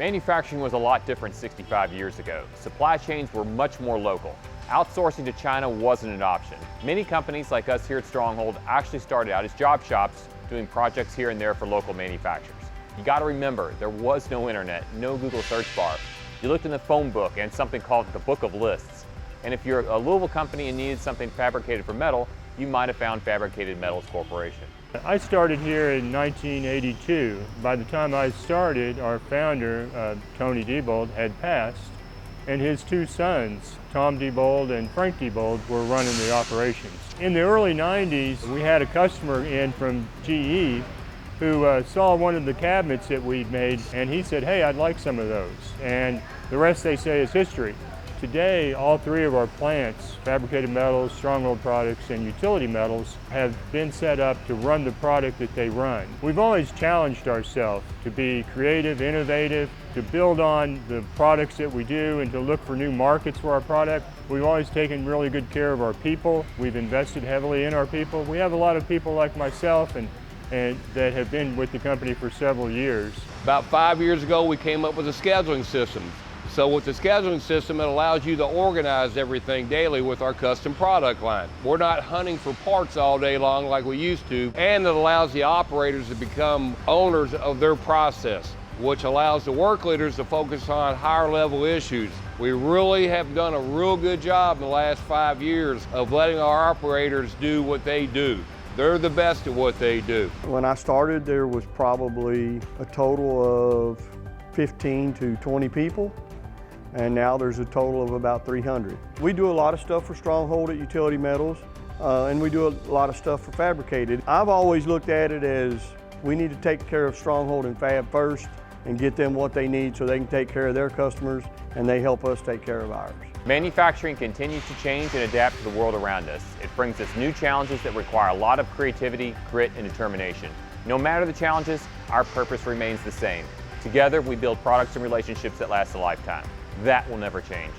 Manufacturing was a lot different 65 years ago. Supply chains were much more local. Outsourcing to China wasn't an option. Many companies like us here at Stronghold actually started out as job shops doing projects here and there for local manufacturers. You got to remember, there was no internet, no Google search bar. You looked in the phone book and something called the Book of Lists. And if you're a Louisville company and needed something fabricated from metal, you might have found Fabricated Metals Corporation. I started here in 1982. By the time I started, our founder, Tony Diebold, had passed, and his two sons, Tom Diebold and Frank Diebold, were running the operations. In the early 90s, we had a customer in from GE who saw one of the cabinets that we'd made, and he said, "Hey, I'd like some of those." And the rest, they say, is history. Today, all three of our plants, Fabricated Metals, Stronghold Products, and Utility Metals, have been set up to run the product that they run. We've always challenged ourselves to be creative, innovative, to build on the products that we do and to look for new markets for our product. We've always taken really good care of our people. We've invested heavily in our people. We have a lot of people like myself and that have been with the company for several years. About 5 years ago, we came up with a scheduling system. So with the scheduling system, it allows you to organize everything daily with our custom product line. We're not hunting for parts all day long like we used to, and it allows the operators to become owners of their process, which allows the work leaders to focus on higher level issues. We really have done a real good job in the last 5 years of letting our operators do what they do. They're the best at what they do. When I started, there was probably a total of 15 to 20 people. And now there's a total of about 300. We do a lot of stuff for Stronghold at Utility Metals, and we do a lot of stuff for Fabricated. I've always looked at it as we need to take care of Stronghold and Fab first and get them what they need so they can take care of their customers and they help us take care of ours. Manufacturing continues to change and adapt to the world around us. It brings us new challenges that require a lot of creativity, grit, and determination. No matter the challenges, our purpose remains the same. Together, we build products and relationships that last a lifetime. That will never change.